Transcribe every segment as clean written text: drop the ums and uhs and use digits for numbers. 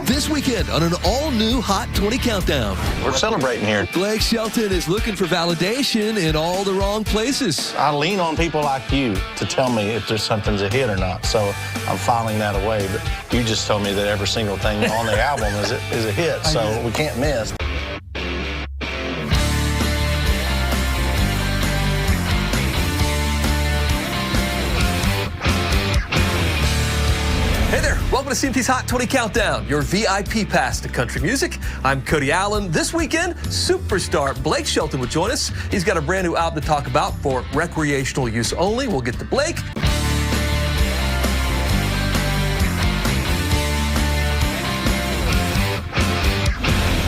This weekend on an all-new Hot 20 countdown. We're celebrating here. Blake Shelton is looking for validation in all the wrong places. I lean on people like you to tell me if there's something's a hit or not, so I'm filing that away. But you just told me that every single thing on the album is a hit, so we can't miss. Hey there, welcome to CMT's Hot 20 Countdown, your VIP pass to country music. I'm Cody Allen. This weekend, superstar Blake Shelton will join us. He's got a brand new album to talk about for recreational use only. We'll get to Blake.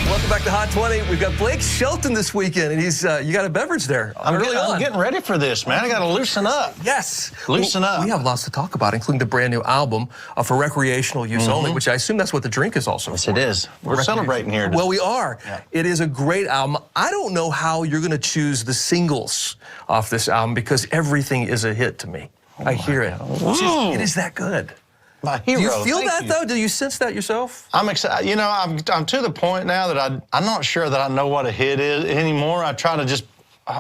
Welcome back to Hot 20. We've got Blake Shelton this weekend, and he's you got a beverage there. I'm getting ready for this, man. I got to loosen up. Yes. Loosen up. We have lots to talk about, including the brand new album for recreational use only, which I assume that's what the drink is also. Yes, it is. We're celebrating here. Well, we are. Yeah. It is a great album. I don't know how you're going to choose the singles off this album because everything is a hit to me. I hear it. It is that good. My hero. Do you feel that, though? Do you sense that yourself? I'm excited. You know, I'm to the point now that I'm not sure that I know what a hit is anymore. I try to just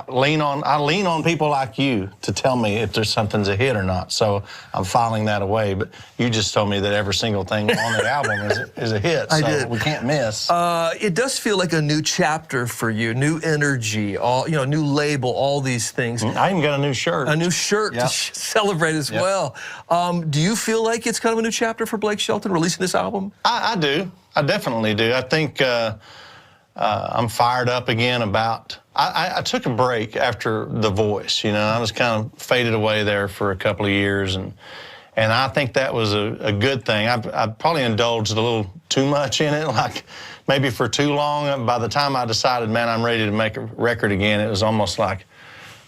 lean on people like you to tell me if there's something's a hit or not. So I'm filing that away. But you just told me that every single thing on the album is a hit. So we can't miss. It does feel like a new chapter for you, new energy, new label, all these things. I even got a new shirt. A new shirt to celebrate as well. Do you feel like it's kind of a new chapter for Blake Shelton releasing this album? I do. I definitely do. I think I'm fired up again about. I took a break after The Voice. You know, I was kind of faded away there for a couple of years, and I think that was a good thing. I probably indulged a little too much in it, like maybe for too long. By the time I decided, man, I'm ready to make a record again, it was almost like,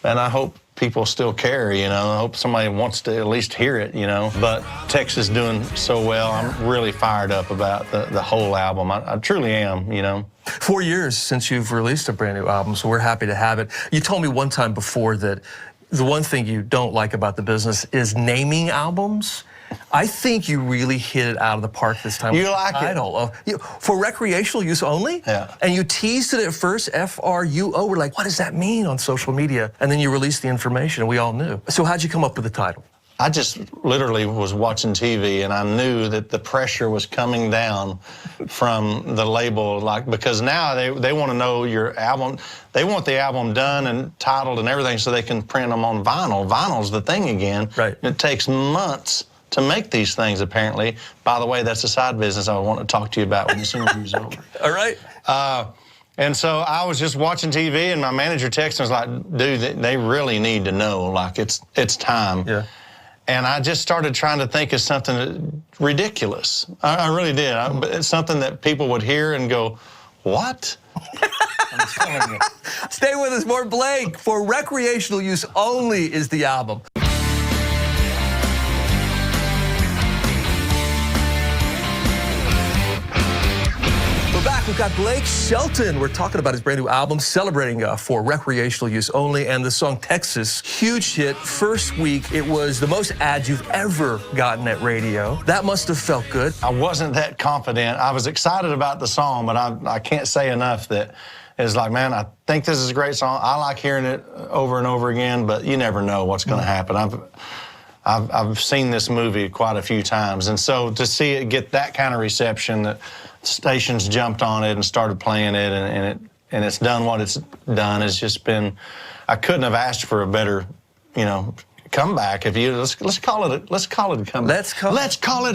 man, I hope people still care, you know. I hope somebody wants to at least hear it, you know. But Texas doing so well, I'm really fired up about the whole album. I truly am, you know. 4 years since you've released a brand new album, so we're happy to have it. You told me one time before that the one thing you don't like about the business is naming albums. I think you really hit it out of the park this time. You like it? For recreational use only? Yeah. And you teased it at first, F-R-U-O. We're like, what does that mean on social media? And then you released the information, and we all knew. So how'd you come up with the title? I just literally was watching TV, and I knew that the pressure was coming down from the label, because now they want to know your album. They want the album done and titled and everything so they can print them on vinyl. Vinyl's the thing again. Right. It takes months to make these things, apparently. By the way, that's a side business I want to talk to you about when this interview's over. All right. And so I was just watching TV, and my manager texted and was like, dude, they really need to know, like, it's time. Yeah. And I just started trying to think of something ridiculous. I really did. It's something that people would hear and go, what? I'm telling you. Stay with us, more Blake. For recreational use only is the album. We've got Blake Shelton. We're talking about his brand new album, celebrating for recreational use only, and the song Texas, huge hit. First week, it was the most ads you've ever gotten at radio. That must have felt good. I wasn't that confident. I was excited about the song, but I can't say enough that it's like, man, I think this is a great song. I like hearing it over and over again, but you never know what's going to happen. I've seen this movie quite a few times, and so to see it get that kind of reception, that stations jumped on it and started playing it, and it's done what it's done, has just been. I couldn't have asked for a better, comeback. If you let's call it a comeback. Let's call it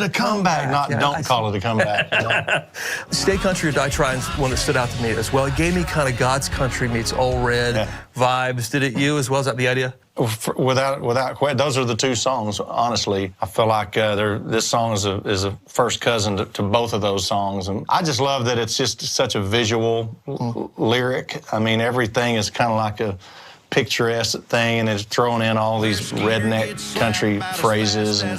a comeback. Don't call it a comeback. Stay Country or Die Trying is one that stood out to me as well. It gave me kind of God's Country meets Old Red vibes. Did it you as well? Is that the idea? Without question, those are the two songs. Honestly, I feel like this song is a first cousin to both of those songs, and I just love that it's just such a visual lyric. I mean, everything is kind of like a picturesque thing, and it's throwing in all these redneck country phrases, and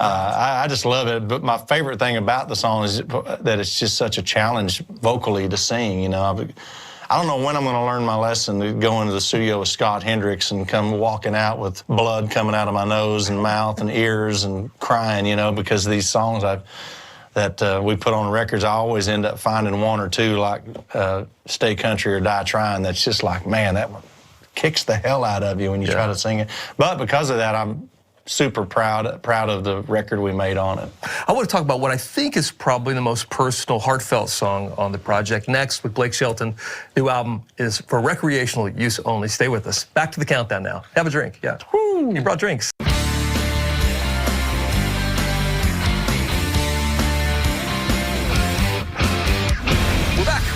I just love it. But my favorite thing about the song is that it's just such a challenge vocally to sing. I don't know when I'm going to learn my lesson to go into the studio with Scott Hendricks and come walking out with blood coming out of my nose and mouth and ears and crying, because these songs that we put on records, I always end up finding one or two, like Stay Country or Die Trying, that's just like, man, that one kicks the hell out of you when you try to sing it. But because of that, I'm super proud of the record we made on it. I want to talk about what I think is probably the most personal, heartfelt song on the project. Next, with Blake Shelton, new album is for recreational use only. Stay with us. Back to the countdown now. Have a drink. Yeah. Woo. You brought drinks.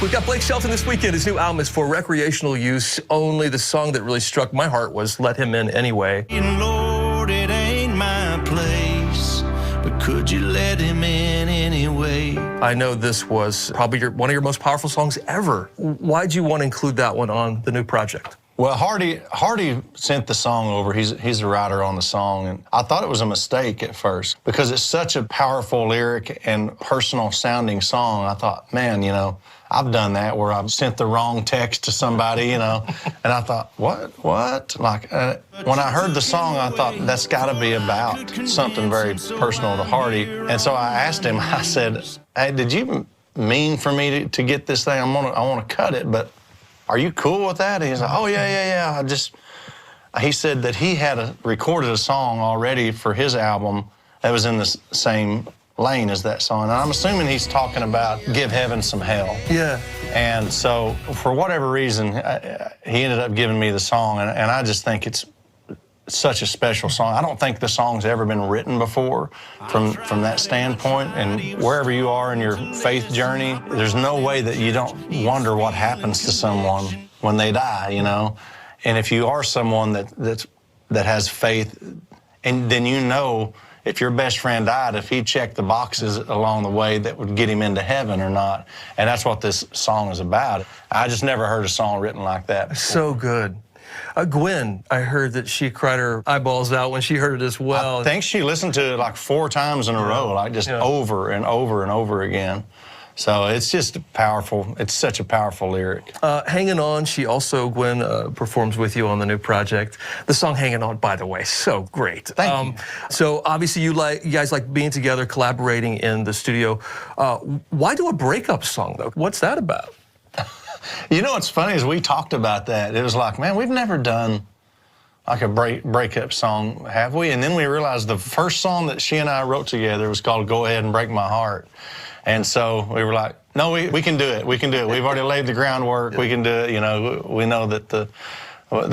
We've got Blake Shelton this weekend. His new album is for recreational use only. The song that really struck my heart was Let Him In Anyway. Lord, it ain't my place, but could you let him in anyway? I know this was probably one of your most powerful songs ever. Why'd you want to include that one on the new project? Well, Hardy sent the song over. He's the writer on the song, and I thought it was a mistake at first because it's such a powerful lyric and personal sounding song. I thought, man, you know, I've done that where I've sent the wrong text to somebody, you know, and I thought, what? Like, when I heard the song, I thought, that's got to be about something very personal to Hardy. And so I asked him, I said, hey, did you mean for me to get this thing? I want to cut it, but are you cool with that? And he's like, oh, yeah. He said that he had recorded a song already for his album that was in the same lane as that song. And I'm assuming he's talking about Give Heaven Some Hell. Yeah. And so for whatever reason, he ended up giving me the song, and I just think it's such a special song. I don't think the song's ever been written before from that standpoint. And wherever you are in your faith journey, there's no way that you don't wonder what happens to someone when they die, you know. And if you are someone that has faith, and then you know if your best friend died, if he checked the boxes along the way that would get him into heaven or not. And that's what this song is about. I just never heard a song written like that before. So good. Gwen, I heard that she cried her eyeballs out when she heard it as well. I think she listened to it like 4 times in a row, like just over and over and over again. So it's just powerful. It's such a powerful lyric. Hanging On, she also, Gwen, performs with you on the new project. The song Hanging On, by the way, so great. Thank you. So obviously you guys like being together, collaborating in the studio. Why do a breakup song, though? What's that about? You know what's funny is we talked about that. It was like, man, we've never done like a breakup song, have we? And then we realized the first song that she and I wrote together was called Go Ahead and Break My Heart. And so we were like, no, we can do it. We can do it. We've already laid the groundwork. We can do it. You know, we know that the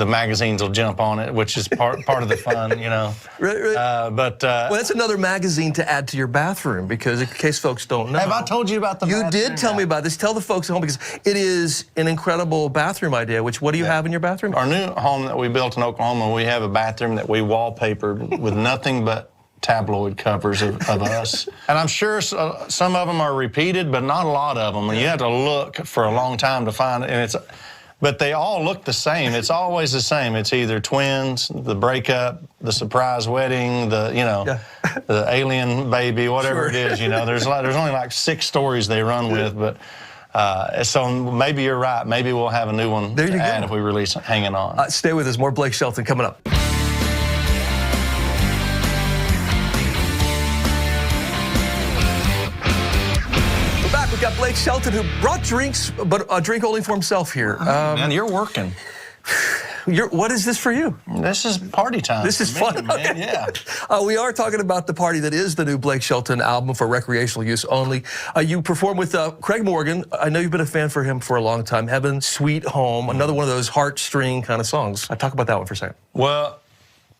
magazines will jump on it, which is part of the fun, you know. Right. Well, that's another magazine to add to your bathroom, because in case folks don't know. Have I told you about the bathroom? You did tell me about this. Tell the folks at home, because it is an incredible bathroom idea. What do you have in your bathroom? Our new home that we built in Oklahoma, we have a bathroom that we wallpapered with nothing but tabloid covers of us. And I'm sure some of them are repeated, but not a lot of them. And you have to look for a long time to find it. And but they all look the same. It's always the same. It's either twins, the breakup, the surprise wedding, the alien baby, whatever it is. You know, there's only like 6 stories they run with, but. So maybe you're right. Maybe we'll have a new one to add if we release Hanging On. Stay with us. More Blake Shelton coming up. We've got Blake Shelton, who brought drinks, but a drink only for himself here. Man, you're working. What is this for you? This is party time. This is fun. Man. Okay. Yeah. We are talking about the party that is the new Blake Shelton album for recreational use only. You perform with Craig Morgan. I know you've been a fan for him for a long time. Heaven, Sweet Home, another one of those heartstring kind of songs. Talk about that one for a second. Well,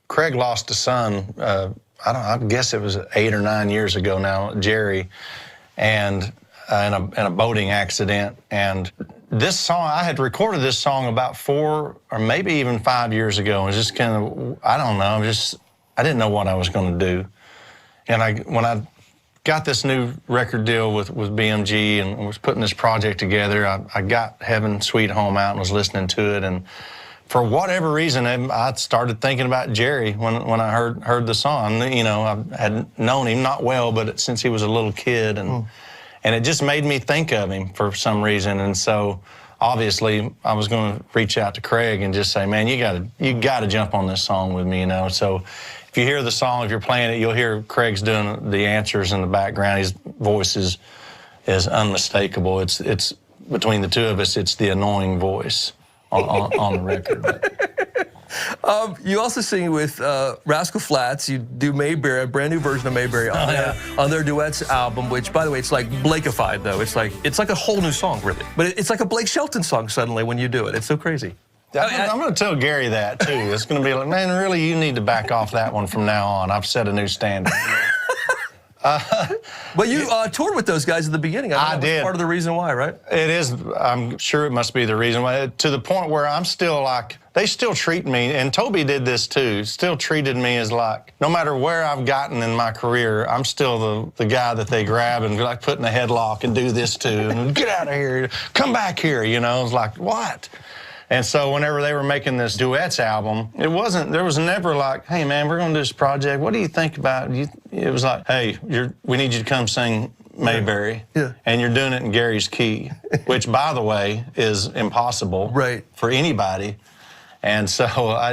Craig lost a son. I guess it was 8 or 9 years ago now, Jerry, and. In a boating accident. And this song, I had recorded this song about 4 or maybe even 5 years ago. It was just kind of, I don't know, I didn't know what I was going to do. And when I got this new record deal with BMG and was putting this project together, I got Heaven, Sweet Home out and was listening to it. And for whatever reason, I started thinking about Jerry when I heard the song. You know, I had known him, not well, but since he was a little kid. And it just made me think of him for some reason. And so obviously I was going to reach out to Craig and just say, man, you got to jump on this song with me, you know. So if If you hear the song, if you're playing it, you'll hear Craig's doing the answers in the background. His voice is unmistakable. It's between the two of us, it's the annoying voice on the record. You also sing with Rascal Flatts. You do Mayberry, a brand new version of Mayberry on their duets album, which, by the way, it's like Blakeified, though. It's like a whole new song, really. But it's like a Blake Shelton song suddenly when you do it. It's so crazy. I'm going to tell Gary that, too. It's going to be like, man, really, you need to back off that one from now on. I've set a new standard. But you toured with those guys at the beginning. I did. That's part of the reason why, right? It is. I'm sure it must be the reason why. To the point where I'm still like, they still treat me, and Toby did this too, still treated me as like, no matter where I've gotten in my career, I'm still the guy that they grab and like put in a headlock and do this to, and get out of here, come back here, you know. It's like, what? And so whenever they were making this duets album, there was never like, hey man, we're gonna do this project, what do you think about it? It was like, hey, we need you to come sing Mayberry, and you're doing it in Gary's key, which by the way is impossible for anybody. And so,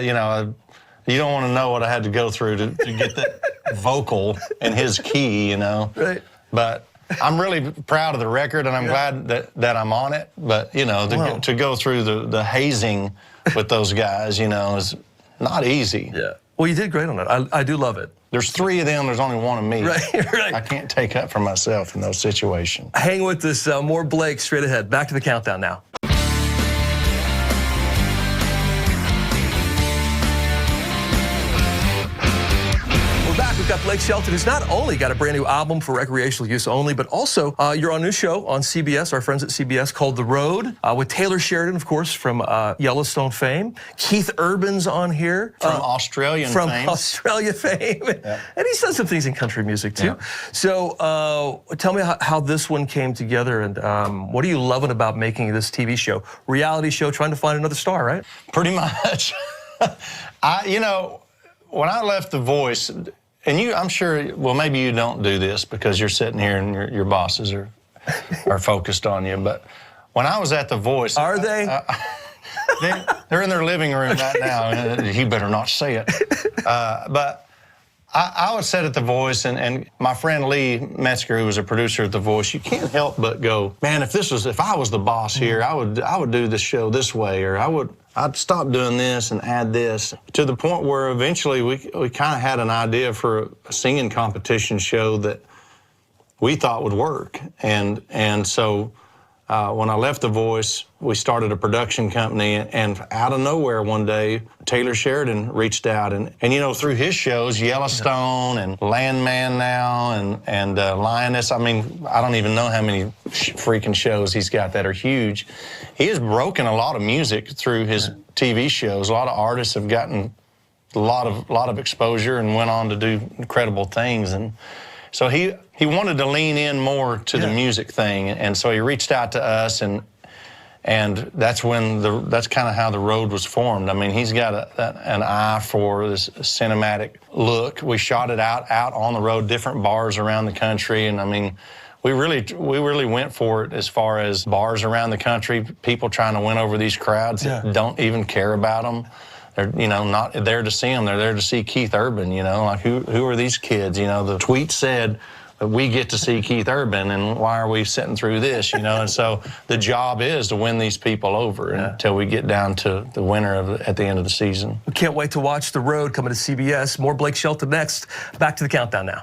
you don't want to know what I had to go through to get that vocal in his key, you know. Right. But I'm really proud of the record, and I'm glad that I'm on it. But, you know, to go through the hazing with those guys, you know, is not easy. Yeah. Well, you did great on it. I do love it. There's 3 of them. There's only 1 of me. Right. I can't take up for myself in those situations. Hang with us. More Blake straight ahead. Back to the countdown now. We've got Blake Shelton, who's not only got a brand new album for recreational use only, but also you're on a new show on CBS, our friends at CBS, called The Road, with Taylor Sheridan, of course, from Yellowstone fame. Keith Urban's on here. From Australia fame. Yeah. And he's done some things in country music, too. Yeah. So tell me how this one came together, and what are you loving about making this TV show? Reality show, trying to find another star, right? Pretty much. You know, when I left The Voice, and I'm sure, well, maybe you don't do this because you're sitting here and your bosses are focused on you. But when I was at The Voice, are they? They're in their living room right now. He better not say it. But I was sit at The Voice, and my friend Lee Metzger, who was a producer at The Voice, you can't help but go, man, if I was the boss here, I would do this show this way, or I'd stop doing this and add this, to the point where eventually we kind of had an idea for a singing competition show that we thought would work. And so when I left The Voice, we started a production company, and out of nowhere one day, Taylor Sheridan reached out, and you know, through his shows, Yellowstone and Landman now and Lioness, I mean, I don't even know how many freaking shows he's got that are huge. He has broken a lot of music through his TV shows. A lot of artists have gotten a lot of exposure and went on to do incredible things. And so he wanted to lean in more to the music thing, and so he reached out to us, and that's kind of how The Road was formed. I mean, he's got an eye for this cinematic look. We shot it out on the road, different bars around the country, and I mean, we really went for it as far as bars around the country, people trying to win over these crowds that don't even care about them. They're, you know, not there to see them. They're there to see Keith Urban, you know, like who are these kids? You know, the tweet said, we get to see Keith Urban, and why are we sitting through this, you know? And so the job is to win these people over until we get down to the winner at the end of the season. We can't wait to watch The Road coming to CBS. More Blake Shelton next. Back to the countdown now.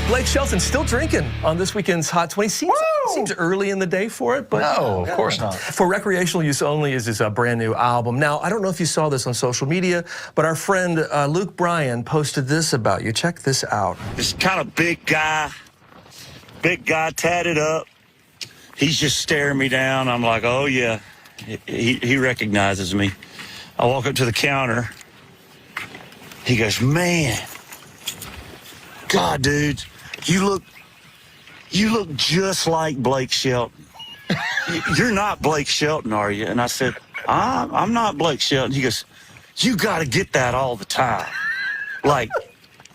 Blake Shelton still drinking on this weekend's Hot 20. Seems early in the day for it, but no, of course not. For recreational use only is his brand new album. Now, I don't know if you saw this on social media, but our friend Luke Bryan posted this about you. Check this out. This kind of big guy tatted up. He's just staring me down. I'm like, oh yeah, he recognizes me. I walk up to the counter. He goes, man, God, dude. You look just like Blake Shelton. You're not Blake Shelton, are you? And I said, I'm not Blake Shelton. He goes, you got to get that all the time. Like,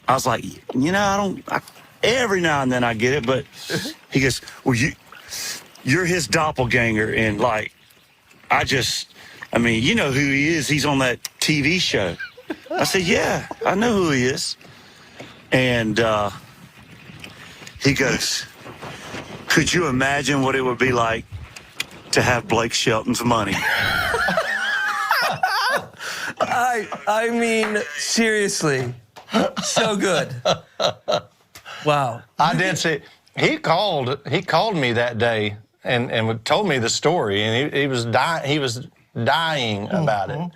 I was like, you know, every now and then I get it, but he goes, well, you're his doppelganger. And like, I mean, you know who he is. He's on that TV show. I said, yeah, I know who he is. And he goes, could you imagine what it would be like to have Blake Shelton's money? I mean, seriously, so good. Wow. I did see. He called me that day and told me the story, and he was dying. He was dying about it,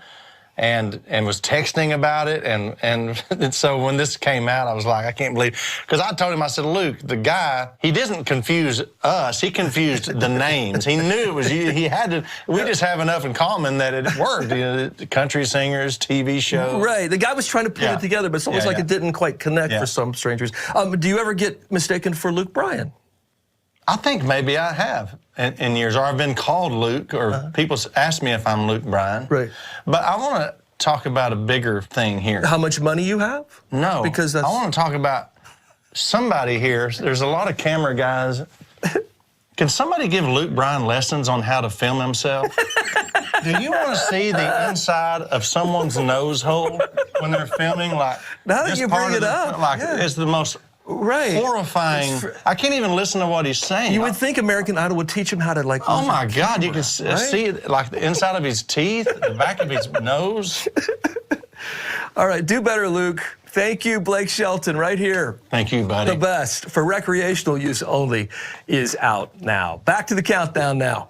and was texting about it, and so when this came out, I was like, I can't believe, because I told him, I said, Luke, the guy, he doesn't confuse us, he confused the names. He knew it was you. He had to. We just have enough in common that it worked. You know, the country singers, TV show. Right. The guy was trying to put it together, but it's almost like it didn't quite connect for some strangers. Do you ever get mistaken for Luke Bryan? I think maybe I have in years, or I've been called Luke, or people ask me if I'm Luke Bryan. Right. But I want to talk about a bigger thing here. How much money you have? No. Because that's... I want to talk about somebody here. There's a lot of camera guys. Can somebody give Luke Bryan lessons on how to film himself? Do you want to see the inside of someone's nose hole when they're filming? Like, now that you bring it up, like it's the most horrifying. I can't even listen to what he's saying. You would think American Idol would teach him how to, like... Oh, my God. You can see it, like the inside of his teeth, the back of his nose. All right. Do better, Luke. Thank you, Blake Shelton, right here. Thank you, buddy. The best for recreational use only is out now. Back to the countdown now.